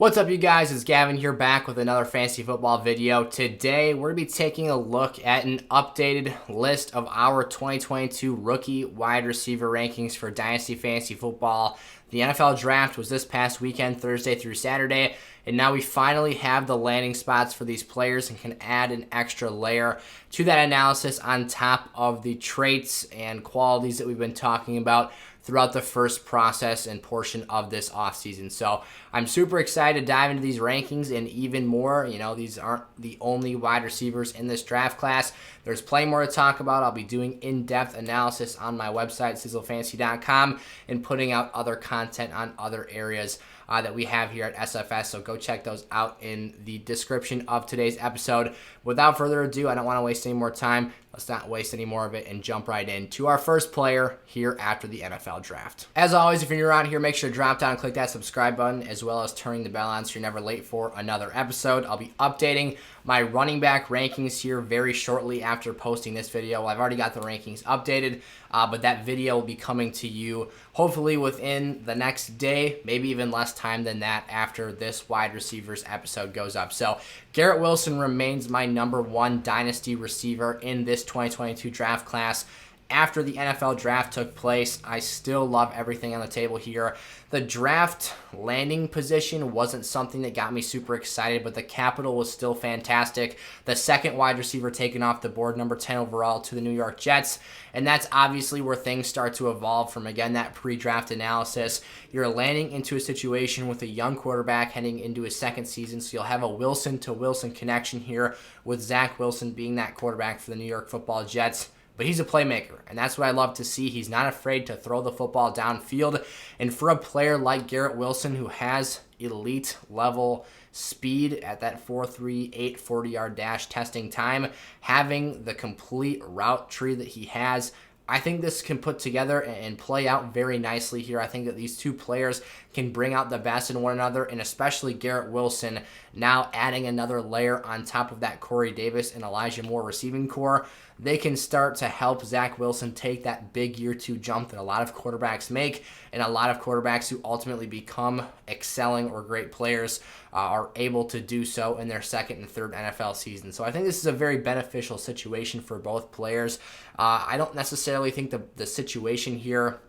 What's up, you guys? It's Gavin here, back with another fantasy football video. Today, we're going to be taking a look at an updated list of our 2022 rookie wide receiver rankings for Dynasty Fantasy Football. The NFL Draft was this past weekend, Thursday through Saturday, and now we finally have the landing spots for these players and can add an extra layer to that analysis on top of the traits and qualities that we've been talking about throughout the first process and portion of this offseason. So I'm super excited to dive into these rankings and even more. You know, these aren't the only wide receivers in this draft class. There's plenty more to talk about. I'll be doing in-depth analysis on my website, sizzlefantasy.com, and putting out other content on other areas that we have here at SFS. So go check those out in the description of today's episode. Without further ado, I don't want to waste any more time. Let's not waste any more of it and jump right into our first player here after the NFL Draft. As always, if you're new around here, make sure to drop down and click that subscribe button, as well as turning the bell on so you're never late for another episode. I'll be updating my running back rankings here very shortly after posting this video. Well, I've already got the rankings updated, but that video will be coming to you hopefully within the next day, maybe even less time than that after this wide receivers episode goes up. So Garrett Wilson remains my number one dynasty receiver in this 2022 draft class. After the NFL Draft took place, I still love everything on the table here. The draft landing position wasn't something that got me super excited, but the capital was still fantastic. The second wide receiver taken off the board, number 10 overall, to the New York Jets. And that's obviously where things start to evolve from, again, that pre-draft analysis. You're landing into a situation with a young quarterback heading into his second season, so you'll have a Wilson-to-Wilson connection here, with Zach Wilson being that quarterback for the New York Football Jets. But he's a playmaker, and that's what I love to see. He's not afraid to throw the football downfield. And for a player like Garrett Wilson, who has elite level speed at that 4.38 40-yard dash testing time, having the complete route tree that he has, I think this can put together and play out very nicely here. I think that these two players can bring out the best in one another, and especially Garrett Wilson now adding another layer on top of that Corey Davis and Elijah Moore receiving core. They can start to help Zach Wilson take that big year two jump that a lot of quarterbacks make, and a lot of quarterbacks who ultimately become excelling or great players are able to do so in their second and third NFL season. So I think this is a very beneficial situation for both players. I don't necessarily think the situation here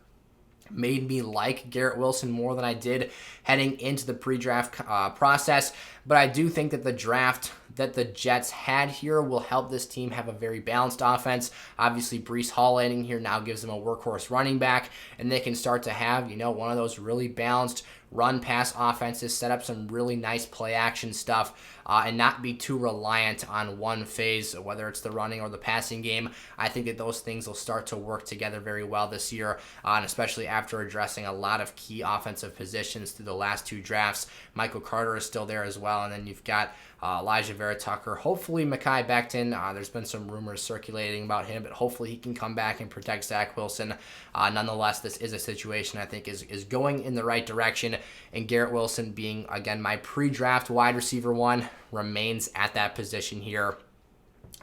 made me like Garrett Wilson more than I did heading into the pre-draft process. But I do think that the draft that the Jets had here will help this team have a very balanced offense. Obviously, Breece Hall landing here now gives them a workhorse running back, and they can start to have, you know, one of those really balanced run-pass offenses, set up some really nice play-action stuff, and not be too reliant on one phase, whether it's the running or the passing game. I think that those things will start to work together very well this year, and especially after addressing a lot of key offensive positions through the last two drafts. Michael Carter is still there as well, and then you've got Elijah Vera Tucker, hopefully Mekhi Becton. There's been some rumors circulating about him, but hopefully he can come back and protect Zach Wilson. Nonetheless, this is a situation I think is going in the right direction, and Garrett Wilson being, again, my pre-draft wide receiver one, remains at that position here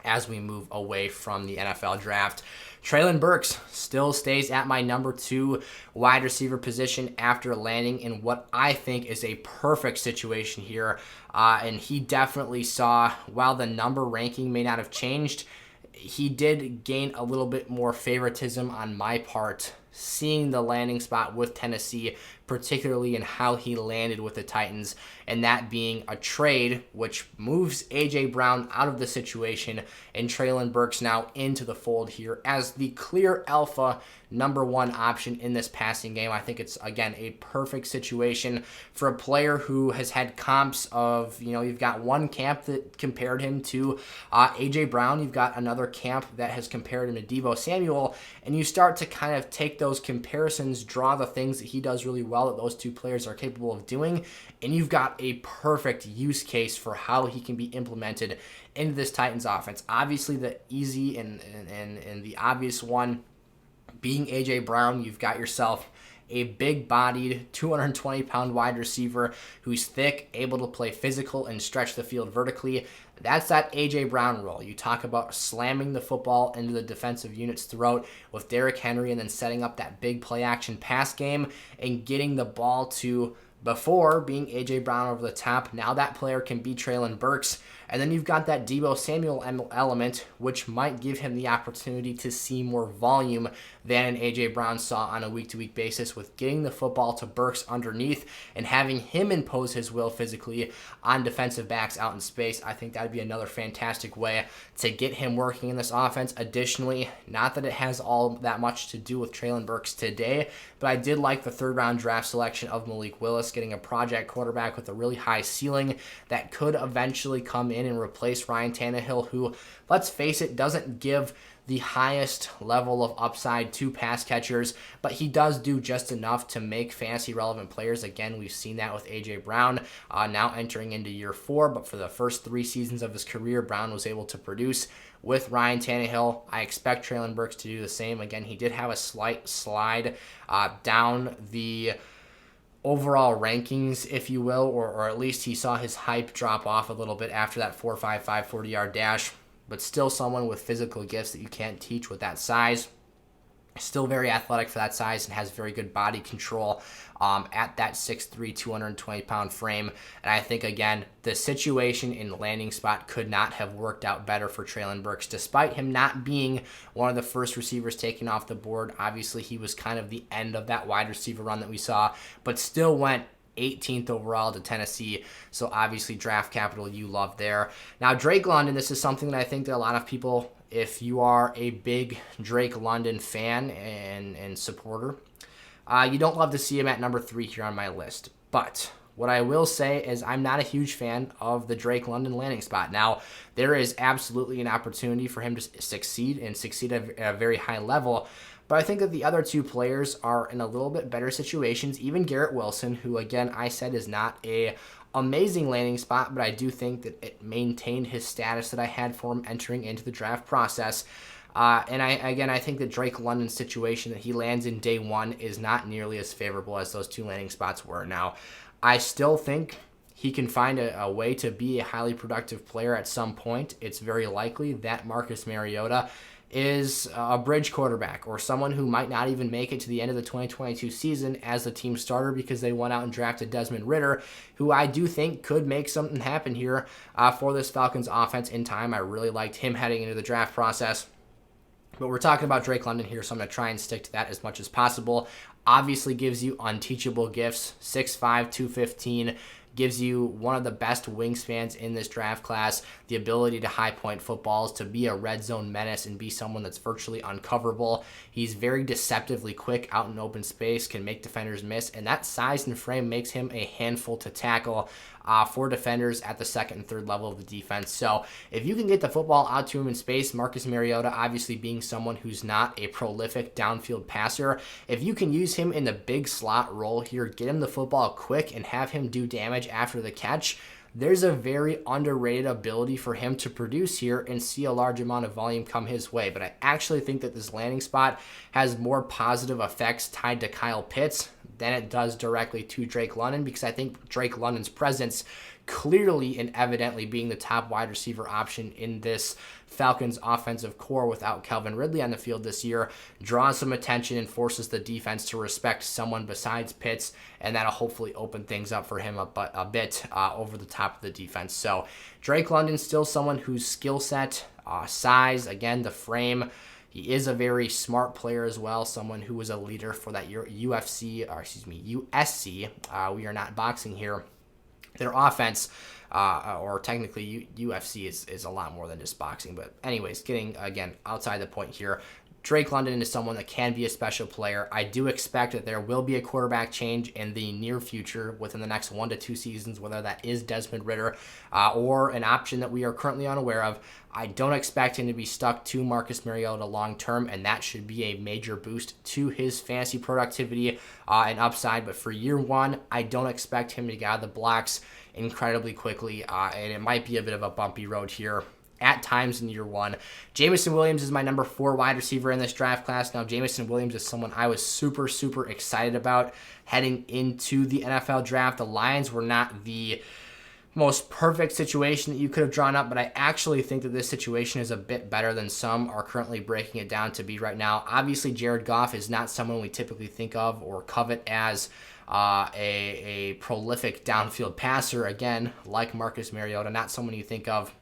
as we move away from the NFL Draft. Treylon Burks still stays at my number two wide receiver position after landing in what I think is a perfect situation here. And he definitely saw, while the number ranking may not have changed, he did gain a little bit more favoritism on my part, seeing the landing spot with Tennessee, particularly in how he landed with the Titans, and that being a trade which moves A.J. Brown out of the situation and Treylon Burks now into the fold here as the clear alpha number one option in this passing game. I think it's, again, a perfect situation for a player who has had comps of, you know, you've got one camp that compared him to A.J. Brown, you've got another camp that has compared him to Deebo Samuel, and you start to kind of take those comparisons, draw the things that he does really well that those two players are capable of doing, and you've got a perfect use case for how he can be implemented into this Titans offense. Obviously, the easy and the obvious one being A.J. Brown. You've got yourself a big-bodied, 220-pound wide receiver who's thick, able to play physical and stretch the field vertically. That's that A.J. Brown role. You talk about slamming the football into the defensive unit's throat with Derrick Henry and then setting up that big play-action pass game and getting the ball to before being A.J. Brown over the top. Now that player can be Treylon Burks. And then you've got that Deebo Samuel element, which might give him the opportunity to see more volume than A.J. Brown saw on a week-to-week basis, with getting the football to Burks underneath and having him impose his will physically on defensive backs out in space. I think that would be another fantastic way to get him working in this offense. Additionally, not that it has all that much to do with Treylon Burks today, but I did like the third-round draft selection of Malik Willis, getting a project quarterback with a really high ceiling that could eventually come in and replace Ryan Tannehill, who, let's face it, doesn't give the highest level of upside to pass catchers, but he does do just enough to make fantasy relevant players. Again, we've seen that with A.J. Brown, now entering into year 4, but for the first 3 seasons of his career, Brown was able to produce with Ryan Tannehill. I expect Treylon Burks to do the same. Again, he did have a slight slide down the overall rankings, if you will, or at least he saw his hype drop off a little bit after that 4.55 40-yard dash, but still someone with physical gifts that you can't teach with that size. Still very athletic for that size and has very good body control at that 6'3", 220-pound frame. And I think, again, the situation in the landing spot could not have worked out better for Treylon Burks, despite him not being one of the first receivers taken off the board. Obviously, he was kind of the end of that wide receiver run that we saw, but still went 18th overall to Tennessee, so obviously draft capital you love there. Now, Drake London, this is something that I think that a lot of people, if you are a big Drake London fan and supporter, you don't love to see him at number 3 here on my list. But what I will say is I'm not a huge fan of the Drake London landing spot. Now, there is absolutely an opportunity for him to succeed at a very high level, but I think that the other 2 players are in a little bit better situations. Even Garrett Wilson, who, again, I said is not a amazing landing spot, but I do think that it maintained his status that I had for him entering into the draft process. And I think that Drake London's situation that he lands in day 1 is not nearly as favorable as those 2 landing spots were. Now, I still think he can find a way to be a highly productive player at some point. It's very likely that Marcus Mariota is a bridge quarterback or someone who might not even make it to the end of the 2022 season as the team starter because they went out and drafted Desmond Ridder, who I do think could make something happen here for this Falcons offense in time. I really liked him heading into the draft process. But we're talking about Drake London here, so I'm going to try and stick to that as much as possible. Obviously gives you unteachable gifts, 6'5", 215, gives you one of the best wingspans in this draft class, the ability to high point footballs, to be a red zone menace and be someone that's virtually uncoverable. He's very deceptively quick out in open space, can make defenders miss, and that size and frame makes him a handful to tackle for defenders at the second and third level of the defense. So if you can get the football out to him in space, Marcus Mariota obviously being someone who's not a prolific downfield passer, if you can use him in the big slot role here, get him the football quick and have him do damage after the catch, there's a very underrated ability for him to produce here and see a large amount of volume come his way. But I actually think that this landing spot has more positive effects tied to Kyle Pitts than it does directly to Drake London, because I think Drake London's presence clearly and evidently being the top wide receiver option in this Falcons offensive core without Calvin Ridley on the field this year draws some attention and forces the defense to respect someone besides Pitts, and that'll hopefully open things up for him a bit over the top of the defense. So Drake London still someone whose skill set, size, again, the frame, he is a very smart player as well, someone who was a leader for that USC. We are not boxing here. Their offense, or technically UFC is a lot more than just boxing. But anyways, getting, again, outside the point here, Drake London is someone that can be a special player. I do expect that there will be a quarterback change in the near future within the next 1 to 2 seasons, whether that is Desmond Ridder or an option that we are currently unaware of. I don't expect him to be stuck to Marcus Mariota long term, and that should be a major boost to his fantasy productivity and upside. But for year 1, I don't expect him to get out of the blocks incredibly quickly, and it might be a bit of a bumpy road here at times in year 1. Jameson Williams is my number 4 wide receiver in this draft class. Now, Jameson Williams is someone I was super, super excited about heading into the NFL draft. The Lions were not the most perfect situation that you could have drawn up, but I actually think that this situation is a bit better than some are currently breaking it down to be right now. Obviously, Jared Goff is not someone we typically think of or covet as a prolific downfield passer, again, like Marcus Mariota, not someone you think of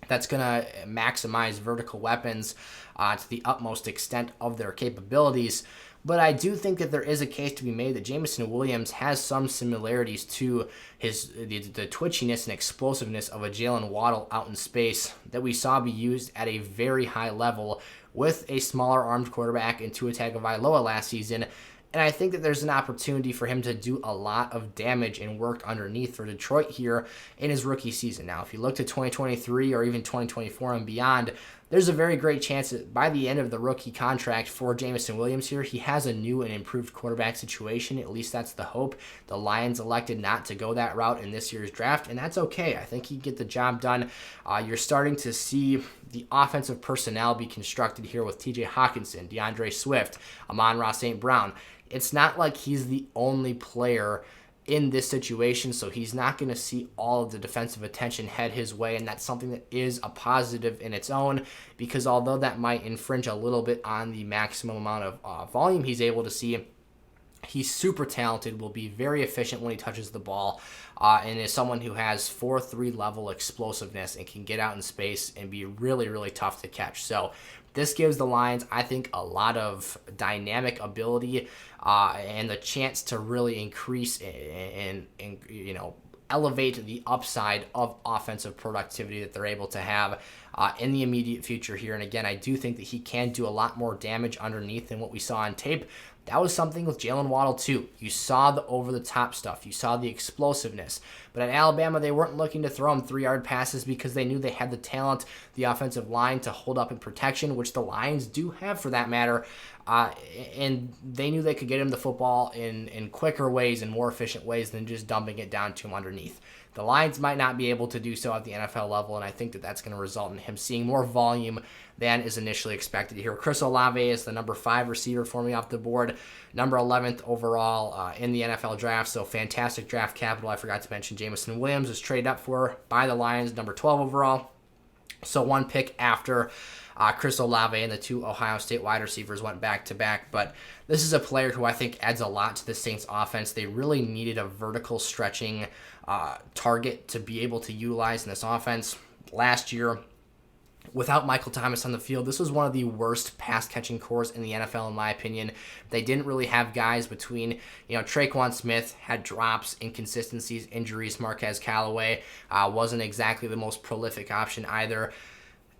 that's going to maximize vertical weapons to the utmost extent of their capabilities. But I do think that there is a case to be made that Jameson Williams has some similarities to the twitchiness and explosiveness of a Jalen Waddle out in space that we saw be used at a very high level with a smaller armed quarterback in Tua Tagovailoa last season. And I think that there's an opportunity for him to do a lot of damage and work underneath for Detroit here in his rookie season. Now, if you look to 2023 or even 2024 and beyond, there's a very great chance that by the end of the rookie contract for Jameson Williams here, he has a new and improved quarterback situation. At least that's the hope. The Lions elected not to go that route in this year's draft, and that's okay. I think he'd get the job done. You're starting to see the offensive personnel be constructed here with TJ Hawkinson, DeAndre Swift, Amon-Ra St. Brown. It's not like he's the only player in this situation, so he's not going to see all of the defensive attention head his way, and that's something that is a positive in its own, because although that might infringe a little bit on the maximum amount of volume he's able to see, he's super talented, will be very efficient when he touches the ball, and is someone who has 4.3 level explosiveness and can get out in space and be really, really tough to catch. So this gives the Lions, I think, a lot of dynamic ability and the chance to really increase and elevate the upside of offensive productivity that they're able to have in the immediate future here. And again, I do think that he can do a lot more damage underneath than what we saw on tape. That was something with Jalen Waddle too. You saw the over-the-top stuff. You saw the explosiveness. But at Alabama, they weren't looking to throw him 3-yard passes because they knew they had the talent, the offensive line to hold up in protection, which the Lions do have for that matter. And they knew they could get him the football in quicker ways and more efficient ways than just dumping it down to him underneath. The Lions might not be able to do so at the NFL level, and I think that that's going to result in him seeing more volume than is initially expected here. Chris Olave is the number 5 receiver for me off the board, number 11th overall in the NFL draft, so fantastic draft capital. I forgot to mention Jameson Williams was traded up for by the Lions, number 12 overall, so one pick after Chris Olave and the 2 Ohio State wide receivers went back-to-back, but this is a player who I think adds a lot to the Saints offense. They really needed a vertical stretching target to be able to utilize in this offense. Last year, without Michael Thomas on the field, this was one of the worst pass-catching cores in the NFL, in my opinion. They didn't really have guys between, Tre'Quan Smith had drops, inconsistencies, injuries. Marquez Callaway wasn't exactly the most prolific option either.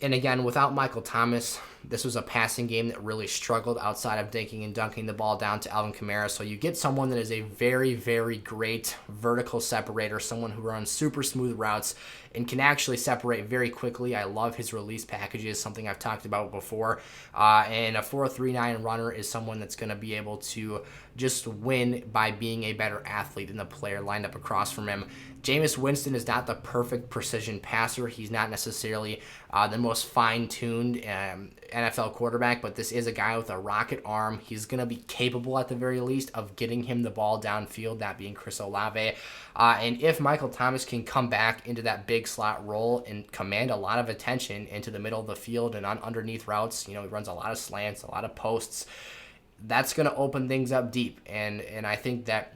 And again, without Michael Thomas, this was a passing game that really struggled outside of dinking and dunking the ball down to Alvin Kamara. So you get someone that is a very, very great vertical separator, someone who runs super smooth routes and can actually separate very quickly. I love his release packages, something I've talked about before. And a 4.39 runner is someone that's going to be able to just win by being a better athlete than the player lined up across from him. Jameis Winston is not the perfect precision passer. He's not necessarily the most fine-tuned NFL quarterback, but this is a guy with a rocket arm. He's going to be capable, at the very least, of getting him the ball downfield, that being Chris Olave. And if Michael Thomas can come back into that big slot role and command a lot of attention into the middle of the field and on underneath routes, he runs a lot of slants, a lot of posts, that's going to open things up deep. And I think that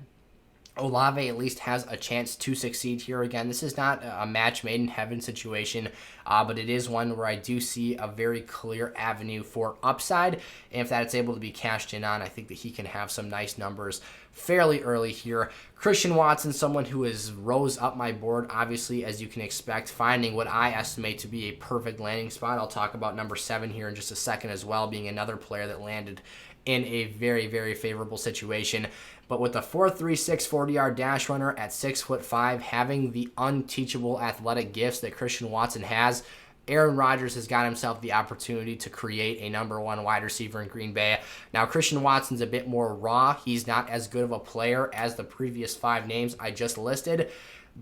Olave at least has a chance to succeed here. Again, this is not a match made in heaven situation, but it is one where I do see a very clear avenue for upside. And if that's able to be cashed in on, I think that he can have some nice numbers fairly early here. Christian Watson, someone who has rose up my board, obviously, as you can expect, finding what I estimate to be a perfect landing spot. I'll talk about number 7 here in just a second as well, being another player that landed in a very, very favorable situation. But with the 4.36 40-yard dash runner at 6'5", having the unteachable athletic gifts that Christian Watson has, Aaron Rodgers has got himself the opportunity to create a number 1 wide receiver in Green Bay. Now, Christian Watson's a bit more raw. He's not as good of a player as the previous 5 names I just listed.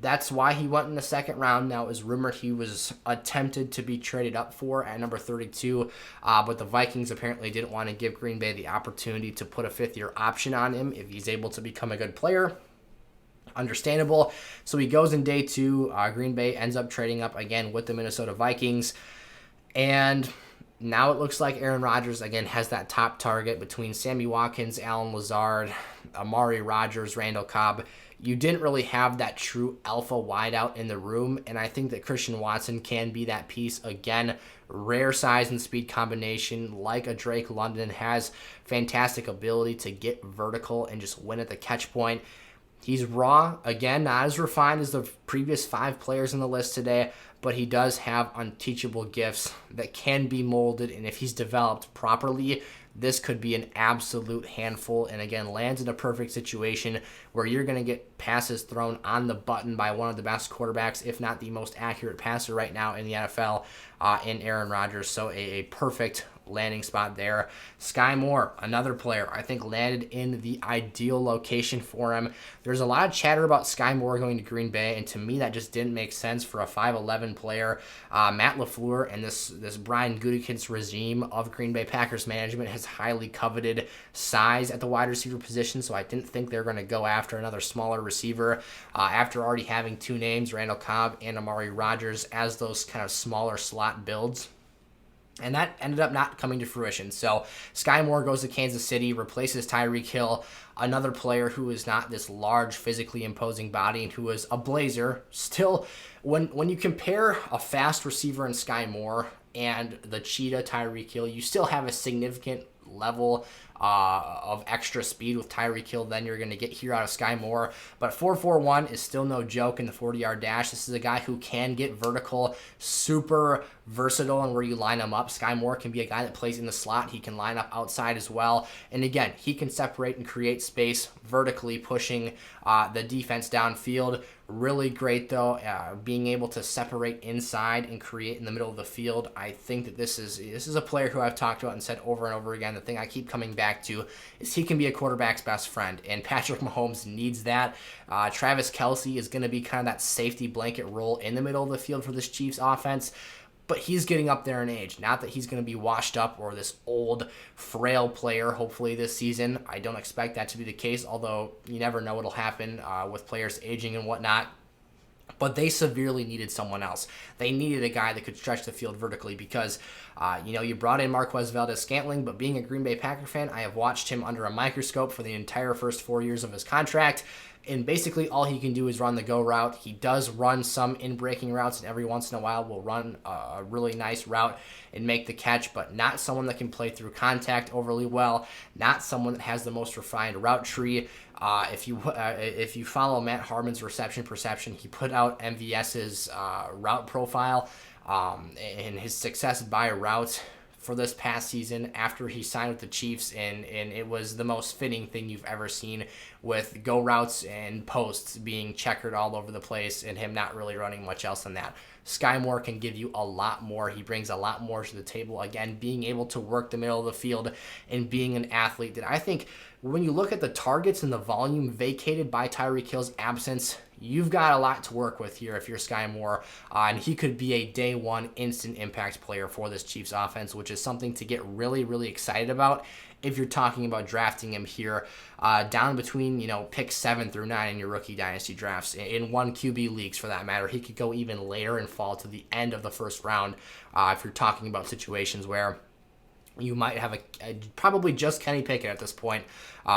That's why he went in the second round. Now, it was rumored he was attempted to be traded up for at number 32, but the Vikings apparently didn't want to give Green Bay the opportunity to put a 5th-year option on him if he's able to become a good player. Understandable. So he goes in day 2. Green Bay ends up trading up again with the Minnesota Vikings. And Now it looks like Aaron Rodgers, again, has that top target between Sammy Watkins, Allen Lazard, Amari Rodgers, Randall Cobb. You didn't really have that true alpha wideout in the room, and I think that Christian Watson can be that piece. Again, rare size and speed combination like a Drake London, has fantastic ability to get vertical and just win at the catch point. He's raw, again, not as refined as the previous 5 players on the list today, but he does have unteachable gifts that can be molded, and if he's developed properly, this could be an absolute handful, and again, lands in a perfect situation where you're going to get passes thrown on the button by one of the best quarterbacks, if not the most accurate passer right now in the NFL, in Aaron Rodgers. So a perfect landing spot there. Skyy Moore, another player, I think landed in the ideal location for him. There's a lot of chatter about Skyy Moore going to Green Bay, and to me that just didn't make sense for a 5'11 player. Matt LaFleur and this Brian Gutekunst regime of Green Bay Packers management has highly coveted size at the wide receiver position, so I didn't think they were going to go after another smaller receiver after already having 2 names, Randall Cobb and Amari Rodgers, as those kind of smaller slot builds. And that ended up not coming to fruition. So Skyy Moore goes to Kansas City, replaces Tyreek Hill, another player who is not this large, physically imposing body and who is a blazer. Still, when you compare a fast receiver in Skyy Moore and the cheetah Tyreek Hill, you still have a significant level of extra speed with Tyreek Hill than you're going to get here out of Skyy Moore. But 4.41 is still no joke in the 40-yard dash. This is a guy who can get vertical, super versatile in where you line him up. Skyy Moore can be a guy that plays in the slot. He can line up outside as well. And again, he can separate and create space vertically, pushing the defense downfield. Really great, though, being able to separate inside and create in the middle of the field. I think that this is a player who I've talked about and said over and over again. The thing I keep coming back to is he can be a quarterback's best friend, and Patrick Mahomes needs that. Travis Kelce is going to be kind of that safety blanket role in the middle of the field for this Chiefs offense. But he's getting up there in age. Not that he's going to be washed up or this old, frail player, hopefully, this season. I don't expect that to be the case, although you never know what'll happen with players aging and whatnot. But they severely needed someone else. They needed a guy that could stretch the field vertically because, you brought in Marquez Valdes-Scantling, but being a Green Bay Packer fan, I have watched him under a microscope for the entire first 4 years of his contract. And basically all he can do is run the go route. He does run some in-breaking routes, and every once in a while will run a really nice route and make the catch, but not someone that can play through contact overly well, not someone that has the most refined route tree. If you follow Matt Harmon's reception perception, he put out MVS's route profile and his success by route for this past season after he signed with the Chiefs, and it was the most fitting thing you've ever seen, with go routes and posts being checkered all over the place and him not really running much else than that. Skyy Moore can give you a lot more. He brings a lot more to the table. Again, being able to work the middle of the field and being an athlete that I think when you look at the targets and the volume vacated by Tyreek Hill's absence, you've got a lot to work with here if you're Skyy Moore, and he could be a day one instant impact player for this Chiefs offense, which is something to get really, really excited about if you're talking about drafting him here down between, picks 7 through 9 in your rookie dynasty drafts. In 1 QB leagues, for that matter, he could go even later and fall to the end of the first round if you're talking about situations where you might have probably just Kenny Pickett at this point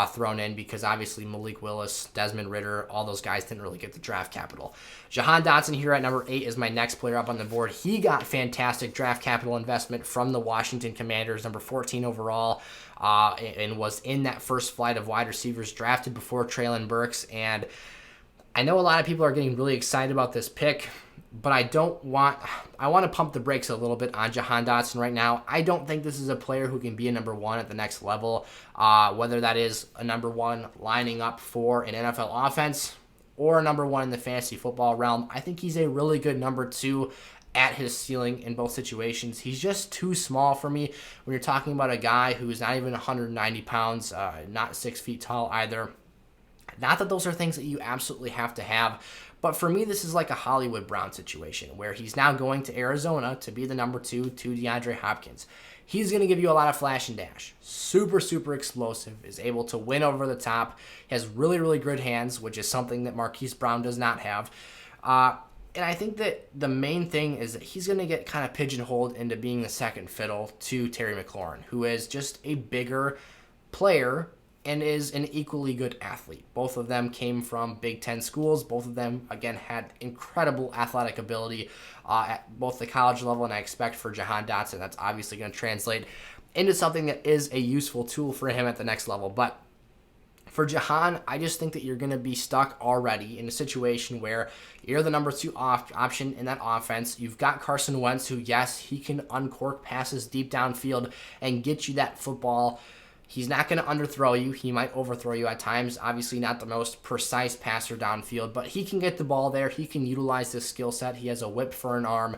thrown in, because obviously Malik Willis, Desmond Ridder, all those guys didn't really get the draft capital. Jahan Dotson here at number 8 is my next player up on the board. He got fantastic draft capital investment from the Washington Commanders, number 14 overall, and was in that first flight of wide receivers drafted before Treylon Burks. And I know a lot of people are getting really excited about this pick, but I want to pump the brakes a little bit on Jahan Dotson right now. I don't think this is a player who can be a number 1 at the next level, whether that is a number 1 lining up for an NFL offense or a number 1 in the fantasy football realm. I think he's a really good number 2 at his ceiling in both situations. He's just too small for me when you're talking about a guy who's not even 190 pounds, not 6 feet tall either. Not that those are things that you absolutely have to have, but for me, this is like a Hollywood Brown situation where he's now going to Arizona to be the number 2 to DeAndre Hopkins. He's going to give you a lot of flash and dash. Super, super explosive, is able to win over the top, has really, really good hands, which is something that Marquise Brown does not have. And I think that the main thing is that he's going to get kind of pigeonholed into being the second fiddle to Terry McLaurin, who is just a bigger player and is an equally good athlete. Both of them came from Big Ten schools. Both of them, again, had incredible athletic ability at both the college level, and I expect for Jahan Dotson, that's obviously going to translate into something that is a useful tool for him at the next level. But for Jahan, I just think that you're going to be stuck already in a situation where you're the number 2 option in that offense. You've got Carson Wentz, who, yes, he can uncork passes deep downfield and get you that football. He's not going to underthrow you. He might overthrow you at times. Obviously not the most precise passer downfield, but he can get the ball there. He can utilize this skill set. He has a whip for an arm.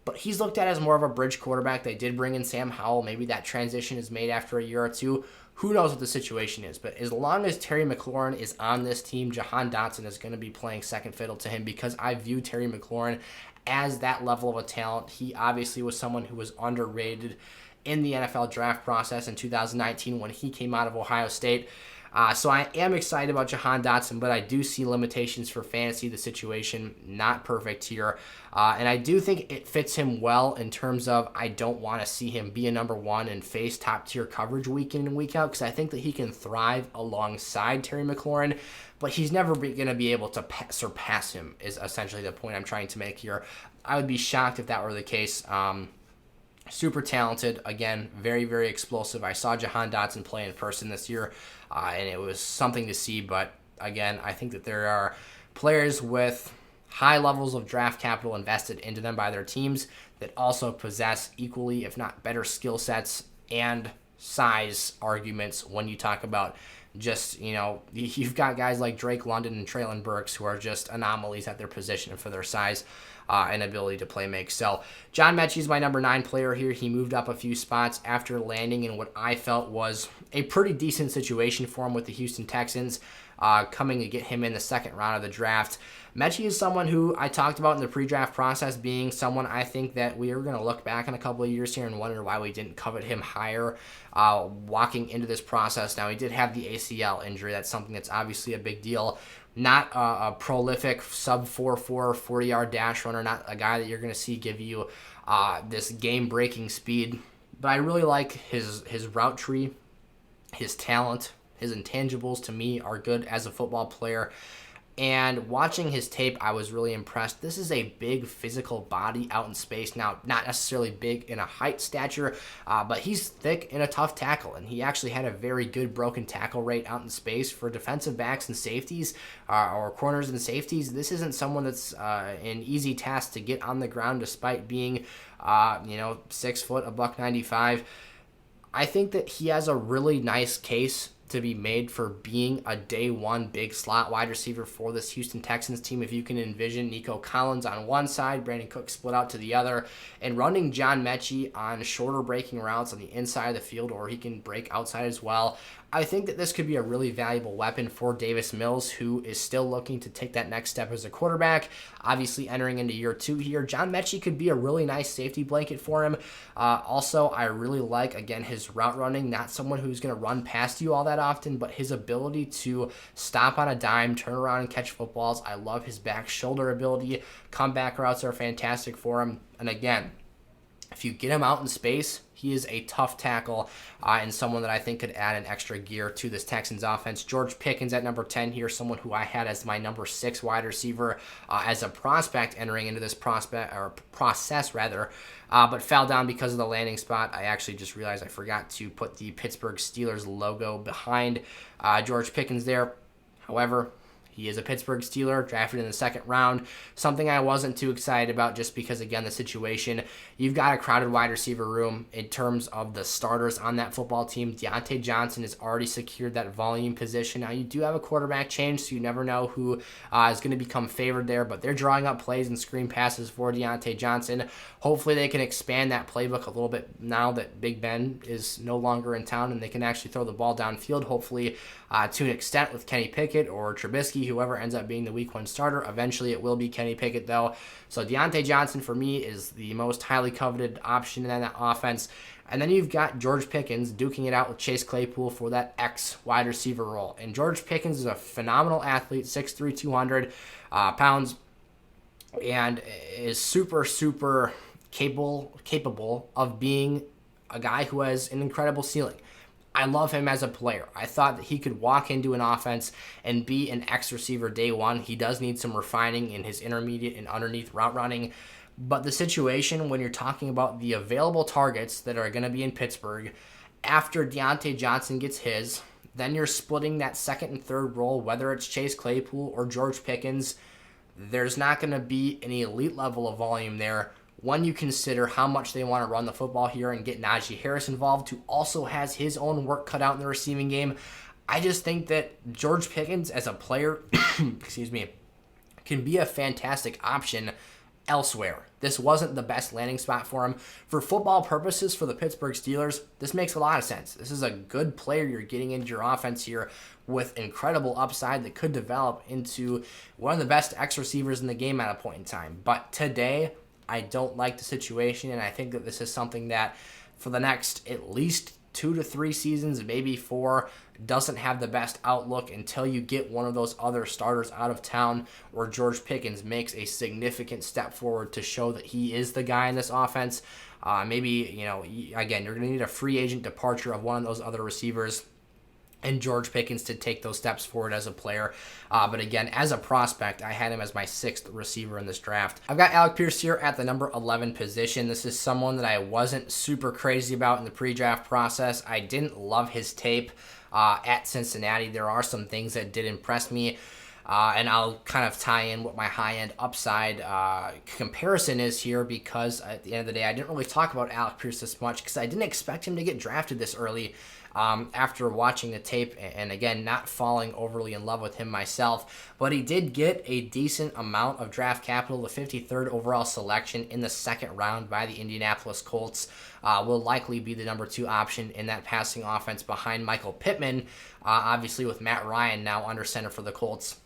But he's looked at as more of a bridge quarterback. They did bring in Sam Howell. Maybe that transition is made after a year or two. Who knows what the situation is? But as long as Terry McLaurin is on this team, Jahan Dotson is going to be playing second fiddle to him because I view Terry McLaurin as that level of a talent. He obviously was someone who was underrated in the NFL draft process in 2019 when he came out of Ohio State. So I am excited about Jahan Dotson, but I do see limitations for fantasy. The situation not perfect here. And I do think it fits him well in terms of I don't want to see him be a number 1 and face top-tier coverage week in and week out because I think that he can thrive alongside Terry McLaurin, but he's never going to be able to surpass him is essentially the point I'm trying to make here. I would be shocked if that were the case. Super talented, again, very, very explosive. I saw Jahan Dotson play in person this year, and it was something to see. But again, I think that there are players with high levels of draft capital invested into them by their teams that also possess equally, if not better, skill sets and size arguments when you talk about just, you've got guys like Drake London and Treylon Burks who are just anomalies at their position for their size and ability to play make. So John Metchie is my number 9 player here. He moved up a few spots after landing in what I felt was a pretty decent situation for him with the Houston Texans, coming to get him in the second round of the draft. Metchie is someone who I talked about in the pre-draft process being someone I think that we are going to look back in a couple of years here and wonder why we didn't covet him higher walking into this process. Now, he did have the ACL injury. That's something that's obviously a big deal. Not a prolific sub 4.4 40-yard dash runner, not a guy that you're going to see give you this game-breaking speed. But I really like his route tree, his talent, his intangibles to me are good as a football player. And watching his tape, I was really impressed. This is a big physical body out in space. Now, not necessarily big in a height stature, but he's thick and a tough tackle. And he actually had a very good broken tackle rate out in space for defensive backs and safeties, or corners and safeties. This isn't someone that's an easy task to get on the ground despite being, 6 foot, $195. I think that he has a really nice case to be made for being a day 1 big slot wide receiver for this Houston Texans team. If you can envision Nico Collins on one side, Brandon Cook split out to the other, and running John Metchie on shorter breaking routes on the inside of the field, or he can break outside as well. I think that this could be a really valuable weapon for Davis Mills, who is still looking to take that next step as a quarterback. Obviously, entering into year 2 here, John Metchie could be a really nice safety blanket for him. Also, I really like, again, his route running. Not someone who's going to run past you all that often, but his ability to stop on a dime, turn around and catch footballs. I love his back shoulder ability. Comeback routes are fantastic for him. And again, if you get him out in space, he is a tough tackle and someone that I think could add an extra gear to this Texans offense. George Pickens at number 10 here, someone who I had as my number 6 wide receiver as a prospect entering into this process, but fell down because of the landing spot. I actually just realized I forgot to put the Pittsburgh Steelers logo behind George Pickens there. However, he is a Pittsburgh Steeler, drafted in the second round. Something I wasn't too excited about just because, again, the situation. You've got a crowded wide receiver room in terms of the starters on that football team. Deontay Johnson has already secured that volume position. Now, you do have a quarterback change, so you never know who is going to become favored there, but they're drawing up plays and screen passes for Deontay Johnson. Hopefully, they can expand that playbook a little bit now that Big Ben is no longer in town and they can actually throw the ball downfield, hopefully to an extent with Kenny Pickett or Trubisky, whoever ends up being the week 1 starter. Eventually, it will be Kenny Pickett, though. So Deontay Johnson, for me, is the most highly coveted option in that offense. And then you've got George Pickens duking it out with Chase Claypool for that X wide receiver role. And George Pickens is a phenomenal athlete, 6'3", 200 pounds. and is super capable of being a guy who has an incredible ceiling. I love him as a player. I thought that he could walk into an offense and be an X receiver day one. He does need some refining in his intermediate and underneath route running. But the situation when you're talking about the available targets that are going to be in Pittsburgh, after Deontay Johnson gets his, then you're splitting that second and third role, whether it's Chase Claypool or George Pickens. There's not going to be an elite level of volume there when you consider how much they want to run the football here and get Najee Harris involved, who also has his own work cut out in the receiving game. I just think that George Pickens as a player, excuse me, can be a fantastic option elsewhere. This wasn't the best landing spot for him. For football purposes, for the Pittsburgh Steelers, this makes a lot of sense. This is a good player you're getting into your offense here with incredible upside that could develop into one of the best X receivers in the game at a point in time. But today, I don't like the situation, and I think that this is something that for the next at least 2 to 3 seasons, maybe 4, doesn't have the best outlook until you get one of those other starters out of town, or George Pickens makes a significant step forward to show that he is the guy in this offense. Maybe, again, you're going to need a free agent departure of one of those other receivers and George Pickens to take those steps forward as a player. But again, as a prospect, I had him as my 6th receiver in this draft. I've got Alec Pierce here at the number 11 position. This is someone that I wasn't super crazy about in the pre-draft process. I didn't love his tape at Cincinnati. There are some things that did impress me. And I'll kind of tie in what my high-end upside comparison is here, because at the end of the day, I didn't really talk about Alec Pierce this much because I didn't expect him to get drafted this early after watching the tape and, again, not falling overly in love with him myself. But he did get a decent amount of draft capital, the 53rd overall selection in the 2nd round by the Indianapolis Colts. Will likely be the number 2 option in that passing offense behind Michael Pittman, obviously with Matt Ryan now under center for the Colts.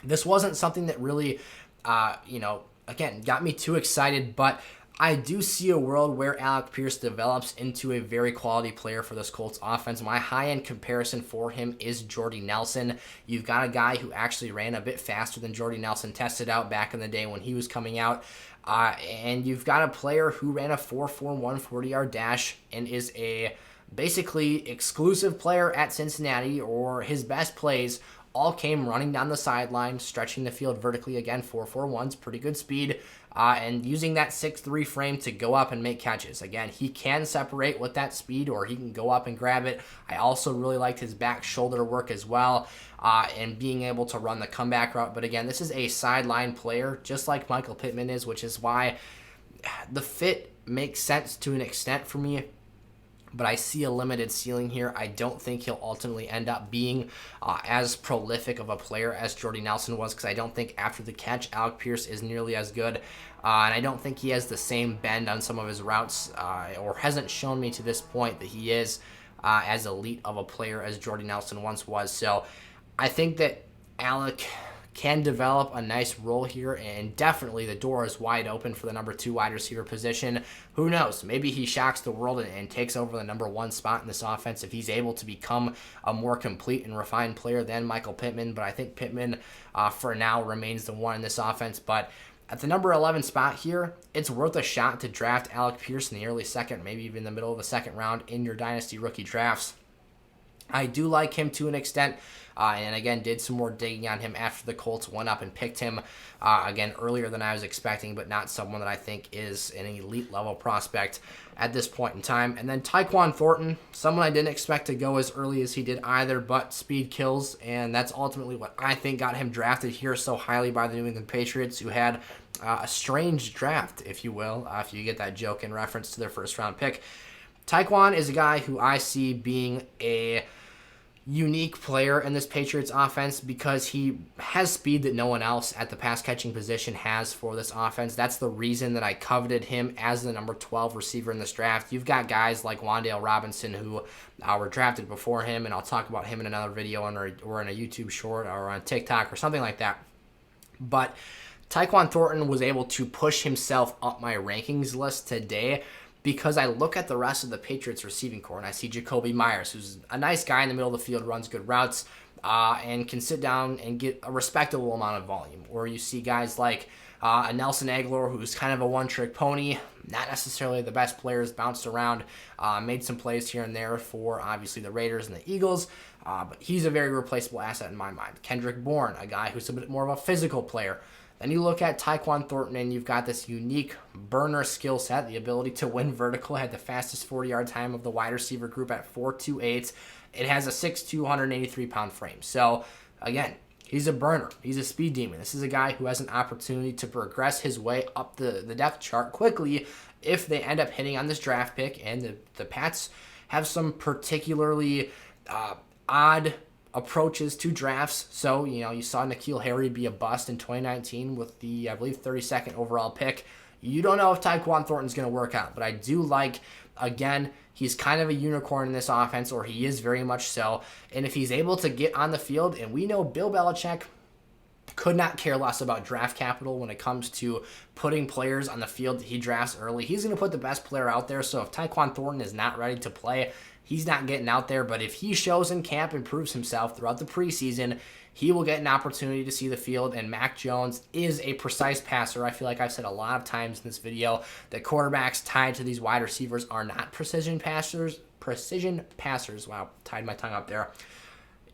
This wasn't something that really, again, got me too excited, but I do see a world where Alec Pierce develops into a very quality player for this Colts offense. My high-end comparison for him is Jordy Nelson. You've got a guy who actually ran a bit faster than Jordy Nelson tested out back in the day when he was coming out. And you've got a player who ran a 4.41 40-yard dash and is a basically exclusive player at Cincinnati, or his best plays all came running down the sideline, stretching the field vertically. Again, 4.41's pretty good speed, and using that 6'3 frame to go up and make catches. Again, he can separate with that speed, or he can go up and grab it. I also really liked his back shoulder work as well, and being able to run the comeback route. But again, this is a sideline player, just like Michael Pittman is, which is why the fit makes sense to an extent for me. But I see a limited ceiling here. I don't think he'll ultimately end up being as prolific of a player as Jordy Nelson was, because I don't think after the catch, Alec Pierce is nearly as good. And I don't think he has the same bend on some of his routes, or hasn't shown me to this point that he is as elite of a player as Jordy Nelson once was. So I think that Alec can develop a nice role here, and definitely the door is wide open for the number 2 wide receiver position. Who knows? Maybe he shocks the world and takes over the number 1 spot in this offense if he's able to become a more complete and refined player than Michael Pittman. But I think Pittman, for now, remains the one in this offense. But at the number 11 spot here, it's worth a shot to draft Alec Pierce in the early 2nd, maybe even the middle of the 2nd round in your Dynasty rookie drafts. I do like him to an extent, and again, did some more digging on him after the Colts went up and picked him, again, earlier than I was expecting, but not someone that I think is an elite level prospect at this point in time. And then Tyquan Thornton, someone I didn't expect to go as early as he did either, but speed kills, and that's ultimately what I think got him drafted here so highly by the New England Patriots, who had a strange draft, if you will, if you get that joke in reference to their 1st round pick. Tyquan is a guy who I see being a unique player in this Patriots offense because he has speed that no one else at the pass catching position has for this offense. That's the reason that I coveted him as the number 12 receiver in this draft. You've got guys like Wan'Dale Robinson who were drafted before him, and I'll talk about him in another video or in a YouTube short or on TikTok or something like that. But Tyquan Thornton was able to push himself up my rankings list today because I look at the rest of the Patriots receiving core and I see Jakobi Meyers, who's a nice guy in the middle of the field, runs good routes, and can sit down and get a respectable amount of volume. Or you see guys like A Nelson Aguilar, who's kind of a one-trick pony, not necessarily the best players, bounced around, made some plays here and there for obviously the Raiders and the Eagles, but he's a very replaceable asset in my mind. Kendrick Bourne, a guy who's a bit more of a physical player. Then you look at Tyquan Thornton, and you've got this unique burner skill set, the ability to win vertical, had the fastest 40-yard time of the wide receiver group at 4.28. It has a 6'2", 183-pound frame. So, again, he's a burner. He's a speed demon. This is a guy who has an opportunity to progress his way up the depth chart quickly if they end up hitting on this draft pick, and the Pats have some particularly odd approaches to drafts. So, you saw N'Keal Harry be a bust in 2019 with the, I believe, 32nd overall pick. You don't know if Tyquan Thornton's going to work out, but I do like, again, he's kind of a unicorn in this offense, or he is very much so. And if he's able to get on the field, and we know Bill Belichick could not care less about draft capital when it comes to putting players on the field that he drafts early. He's going to put the best player out there. So if Tyquan Thornton is not ready to play, he's not getting out there. But if he shows in camp and proves himself throughout the preseason, he will get an opportunity to see the field. And Mac Jones is a precise passer. I feel like I've said a lot of times in this video that quarterbacks tied to these wide receivers are not precision passers. Wow, tied my tongue up there.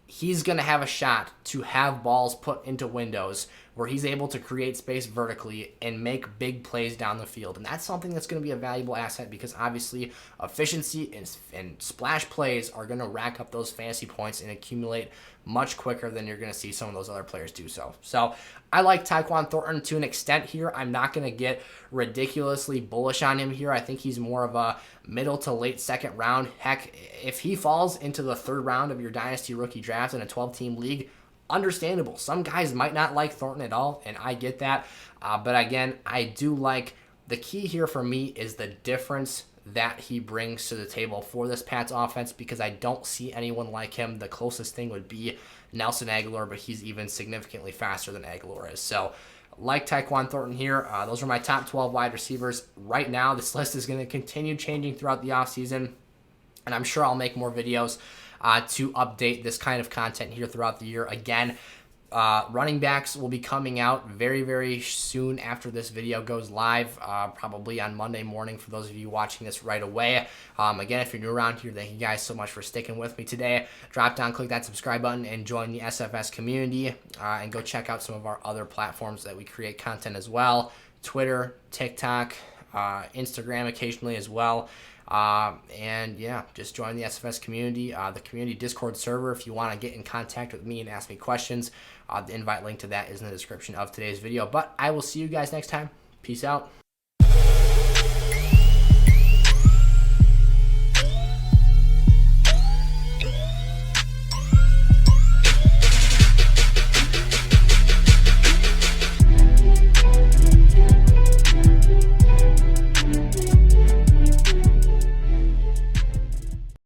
He's going to have a shot to have balls put into windows where he's able to create space vertically and make big plays down the field. And that's something that's going to be a valuable asset, because obviously efficiency and splash plays are going to rack up those fantasy points and accumulate much quicker than you're going to see some of those other players do so. So I like Tyquan Thornton to an extent here. I'm not going to get ridiculously bullish on him here. I think he's more of a middle to late second round. Heck, if he falls into the third round of your Dynasty rookie draft in a 12-team league, understandable. Some guys might not like Thornton at all, and I get that. But again, I do like, the key here for me is the difference that he brings to the table for this Pats offense, because I don't see anyone like him. The closest thing would be Nelson Aguilar, but he's even significantly faster than Aguilar is. So, like Tyquan Thornton here, those are my top 12 wide receivers right now. This list is going to continue changing throughout the offseason, and I'm sure I'll make more videos to update this kind of content here throughout the year. Again, running backs will be coming out very, very soon after this video goes live, probably on Monday morning for those of you watching this right away. Again, if you're new around here, thank you guys so much for sticking with me today. Drop down, click that subscribe button, and join the SFS community, and go check out some of our other platforms that we create content as well. Twitter, TikTok, Instagram occasionally as well. And yeah, just join the SFS community, the community Discord server if you want to get in contact with me and ask me questions. The invite link to that is in the description of today's video. But I will see you guys next time. Peace out.